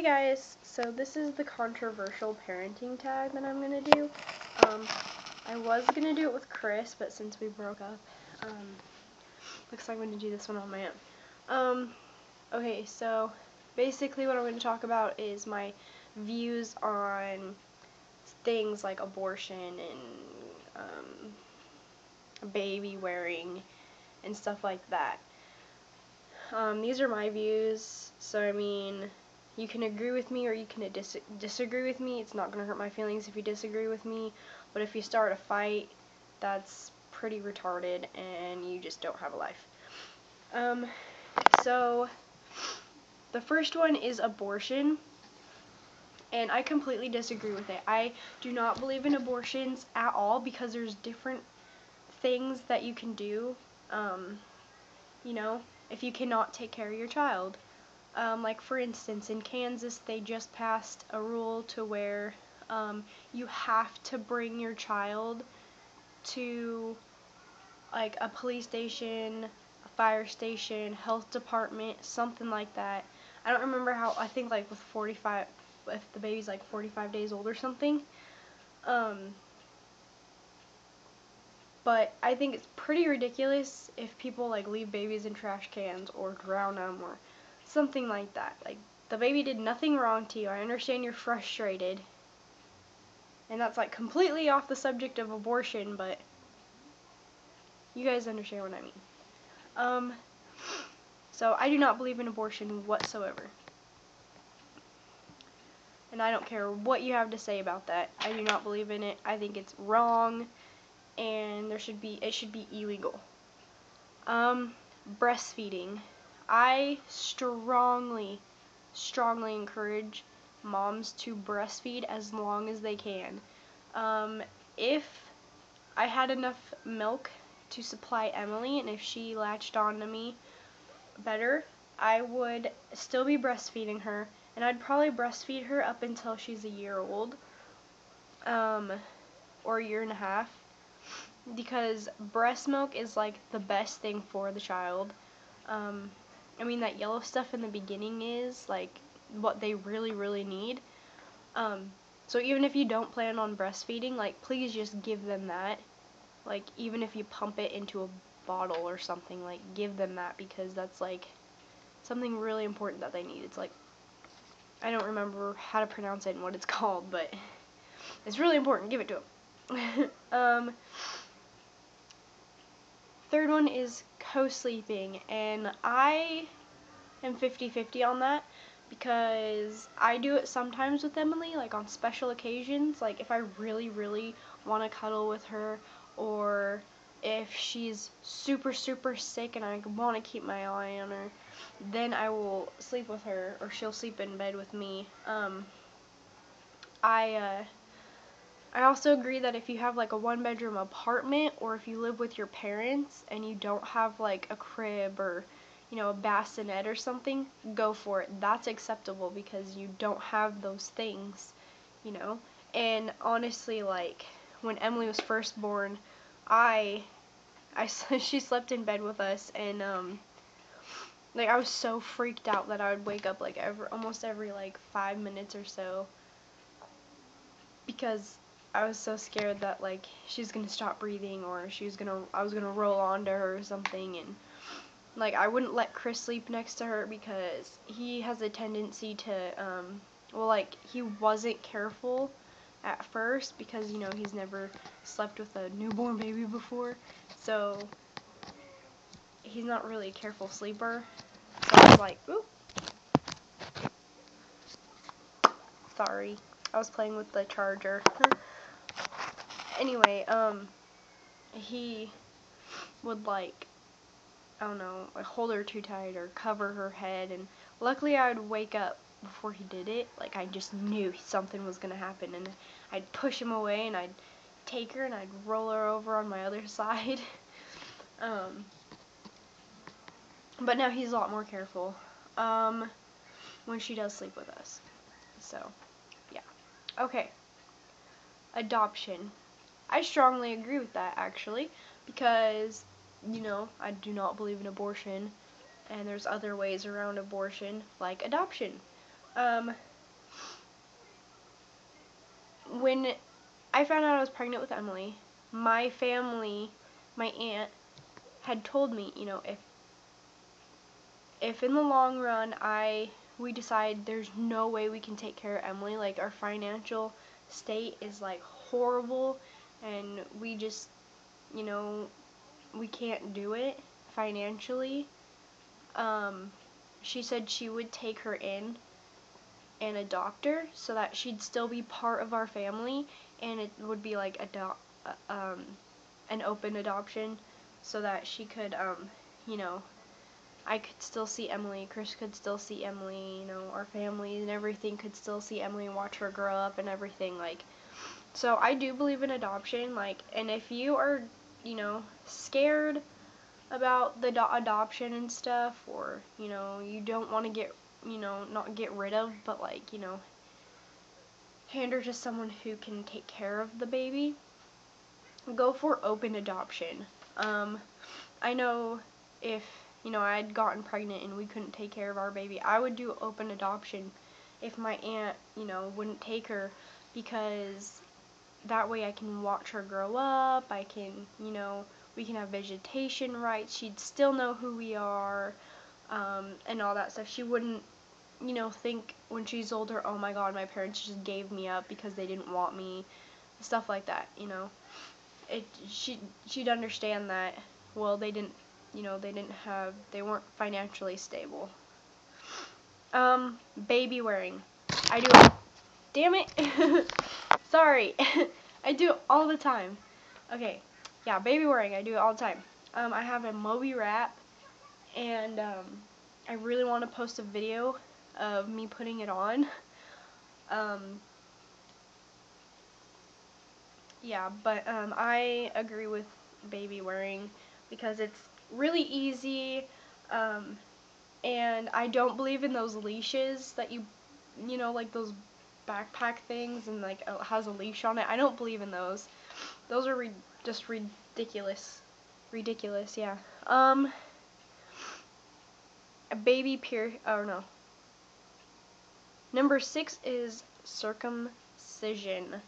guys, so this is the controversial parenting tag that I'm going to do. I was going to do it with Chris, but since we broke up, looks like I'm going to do this one on my own. Okay, so basically what I'm going to talk about is my views on things like abortion and baby wearing and stuff like that. These are my views, so I mean, you can agree with me or you can disagree with me. It's not going to hurt my feelings if you disagree with me, but if you start a fight, that's pretty retarded and you just don't have a life. So the first one is abortion, and I completely disagree with it. I do not believe in abortions at all because there's different things that you can do, you know, if you cannot take care of your child. Like for instance, in Kansas, they just passed a rule to where you have to bring your child to like a police station, a fire station, health department, something like that. I don't remember how, I think like with 45, if the baby's like 45 days old or something. But I think it's pretty ridiculous if people like leave babies in trash cans or drown them or something like that. Like, the baby did nothing wrong to you. I understand you're frustrated. And that's like completely off the subject of abortion, but you guys understand what I mean. So I do not believe in abortion whatsoever. And I don't care what you have to say about that. I do not believe in it. I think it's wrong, and it should be illegal. Breastfeeding. I strongly encourage moms to breastfeed as long as they can. If I had enough milk to supply Emily, and if she latched on to me better, I would still be breastfeeding her, and I'd probably breastfeed her up until she's a year old, or a year and a half, because breast milk is like the best thing for the child. I mean, that yellow stuff in the beginning is like what they really need. So even if you don't plan on breastfeeding, like, please just give them that. Like, even if you pump it into a bottle or something, like, give them that, because that's like something really important that they need. It's like, I don't remember how to pronounce it and what it's called, but it's really important. Give it to them. Third one is co-sleeping, and I am 50-50 on that, because I do it sometimes with Emily, like on special occasions, like if I really want to cuddle with her, or if she's super sick and I want to keep my eye on her, then I will sleep with her, or she'll sleep in bed with me. I also agree that if you have like a one-bedroom apartment, or if you live with your parents and you don't have like a crib or, you know, a bassinet or something, go for it. That's acceptable because you don't have those things, you know. And honestly, like, when Emily was first born, she slept in bed with us, and like, I was so freaked out that I would wake up like almost every like 5 minutes or so, because I was so scared that like she's gonna stop breathing, or I was gonna roll onto her or something. And like, I wouldn't let Chris sleep next to her because he has a tendency to well, like, he wasn't careful at first because, you know, he's never slept with a newborn baby before, so he's not really a careful sleeper. So I was like, ooh, sorry, I was playing with the charger. Anyway, he would, like, I don't know, like, hold her too tight or cover her head, and luckily I would wake up before he did it. Like, I just knew something was gonna happen, and I'd push him away, and I'd take her and I'd roll her over on my other side. But now he's a lot more careful when she does sleep with us. So yeah. Okay, adoption. I strongly agree with that, actually, because, you know, I do not believe in abortion, and there's other ways around abortion, like adoption. when I found out I was pregnant with Emily, my family, my aunt, had told me, you know, if in the long run we decide there's no way we can take care of Emily, like our financial state is like horrible and we just, you know, we can't do it financially, she said she would take her in and adopt her so that she'd still be part of our family, and it would be like an open adoption so that she could, you know, I could still see Emily, Chris could still see Emily, you know, our family and everything could still see Emily and watch her grow up and everything, like, so I do believe in adoption, like, and if you are, you know, scared about the adoption and stuff, or, you know, you don't want to get, you know, not get rid of, but like, you know, hand her to someone who can take care of the baby, go for open adoption. I know if, you know, I had gotten pregnant and we couldn't take care of our baby, I would do open adoption if my aunt, you know, wouldn't take her, because that way I can watch her grow up, I can, you know, we can have visitation rights, she'd still know who we are, and all that stuff. She wouldn't, you know, think when she's older, oh my god, my parents just gave me up because they didn't want me, stuff like that, you know. She'd understand that, well, they didn't, you know, they weren't financially stable. Baby wearing. I do it. Damn it. Sorry. I do it all the time. Okay. Yeah, baby wearing. I do it all the time. I have a Moby wrap, and I really want to post a video of me putting it on. Yeah, but I agree with baby wearing because it's really easy, and I don't believe in those leashes that you know, like those backpack things and like it has a leash on it. I don't believe in those. Those are just ridiculous. Ridiculous, yeah. A baby oh no. Number 6 is circumcision.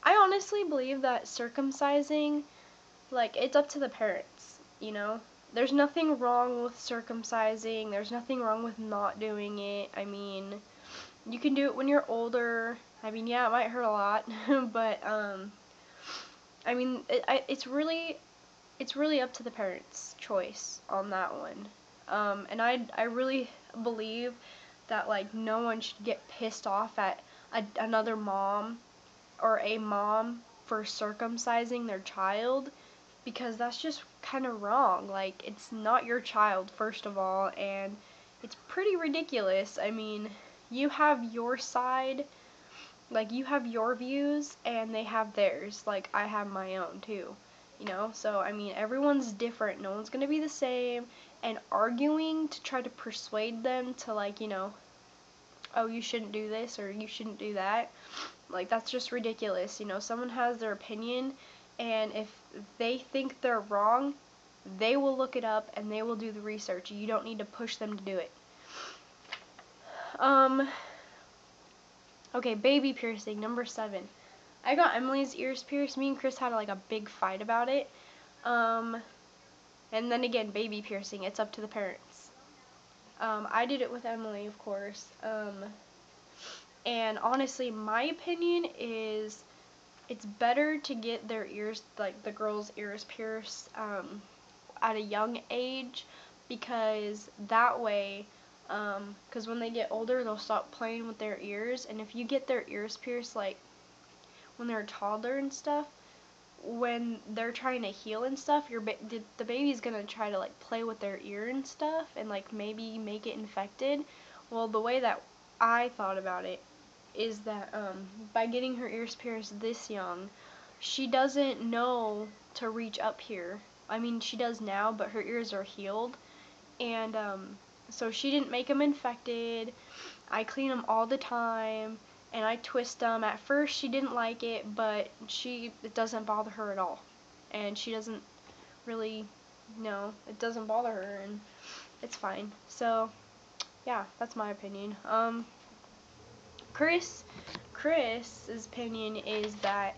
I honestly believe that circumcising, like, it's up to the parents, you know? There's nothing wrong with circumcising, there's nothing wrong with not doing it. I mean, you can do it when you're older. I mean, yeah, it might hurt a lot, but, I mean, it's really up to the parents' choice on that one. And I really believe that, like, no one should get pissed off at another mom or a mom for circumcising their child, because that's just kind of wrong. Like, it's not your child, first of all, and it's pretty ridiculous. I mean, you have your side, like, you have your views, and they have theirs. Like, I have my own, too, you know? So, I mean, everyone's different. No one's gonna be the same, and arguing to try to persuade them to, like, you know, oh, you shouldn't do this, or you shouldn't do that, like, that's just ridiculous. You know, someone has their opinion, and if they think they're wrong, they will look it up and they will do the research. You don't need to push them to do it. Okay, baby piercing, number 7. I got Emily's ears pierced. Me and Chris had like a big fight about it. And then again, baby piercing, it's up to the parents. I did it with Emily, of course. And honestly, my opinion is it's better to get their ears, like the girls' ears pierced at a young age, because that way, because when they get older, they'll stop playing with their ears, and if you get their ears pierced, like, when they're a toddler and stuff, when they're trying to heal and stuff, the baby's gonna try to, like, play with their ear and stuff, and, like, maybe make it infected. Well, the way that I thought about it is that by getting her ears pierced this young, she doesn't know to reach up here. I mean, she does now, but her ears are healed, and so she didn't make them infected. I clean them all the time, and I twist them. At first, she didn't like it, but it doesn't bother her at all, and she doesn't really, no, it doesn't bother her, and it's fine. So, yeah, that's my opinion. Chris Chris's opinion is that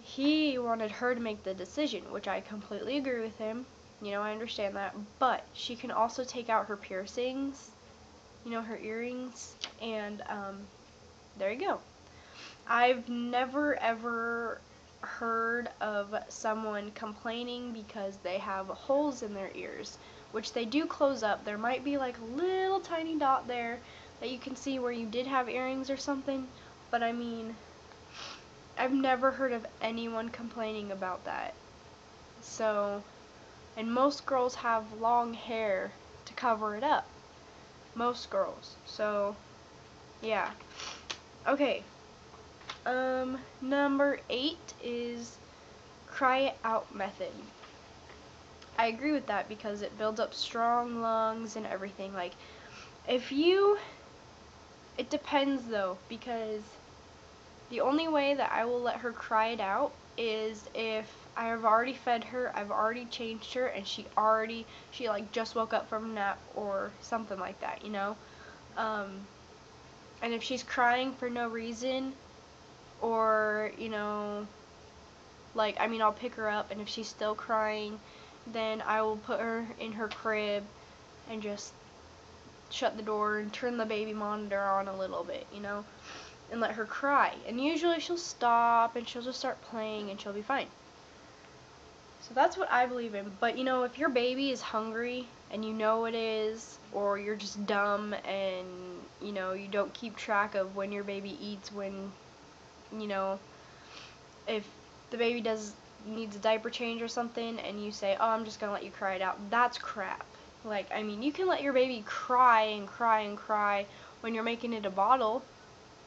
he wanted her to make the decision, which I completely agree with him. You know, I understand that. But she can also take out her piercings, you know, her earrings, and there you go. I've never ever heard of someone complaining because they have holes in their ears, which they do close up. There might be like a little tiny dot there that you can see where you did have earrings or something, but I mean, I've never heard of anyone complaining about that. So, and most girls have long hair to cover it up. Most girls. So, yeah. Okay. Number 8 is cry it out method. I agree with that because it builds up strong lungs and everything. Like, if you, it depends though, because the only way that I will let her cry it out is if I have already fed her, I've already changed her, and she like just woke up from a nap or something like that, you know? And if she's crying for no reason, or, you know, like, I mean, I'll pick her up, and if she's still crying, then I will put her in her crib and just shut the door and turn the baby monitor on a little bit, you know, and let her cry. And usually she'll stop and she'll just start playing and she'll be fine. So that's what I believe in. But, you know, if your baby is hungry and you know it is, or you're just dumb and, you know, you don't keep track of when your baby eats, when, you know, if the baby needs a diaper change or something, and you say, oh, I'm just gonna let you cry it out, that's crap. Like, I mean, you can let your baby cry and cry and cry when you're making it a bottle,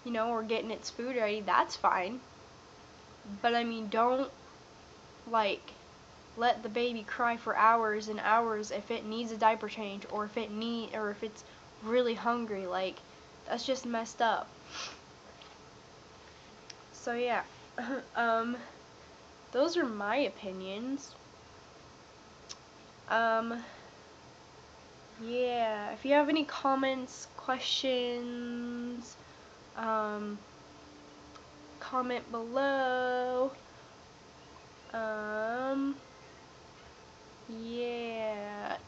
you know, or getting its food ready, that's fine. But I mean, don't, like, let the baby cry for hours and hours if it needs a diaper change, or if it's really hungry. Like, that's just messed up. So yeah. Those are my opinions. Yeah, if you have any comments, questions, comment below. Yeah.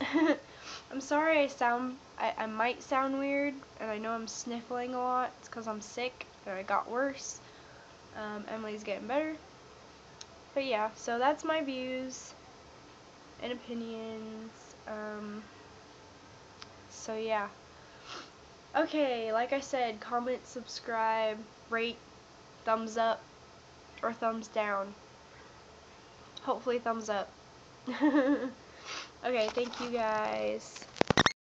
I'm sorry I might sound weird, and I know I'm sniffling a lot. It's because I'm sick, and I got worse. Emily's getting better. But yeah, so that's my views and opinions. So yeah. Okay, like I said, comment, subscribe, rate, thumbs up, or thumbs down. Hopefully thumbs up. Okay, thank you guys.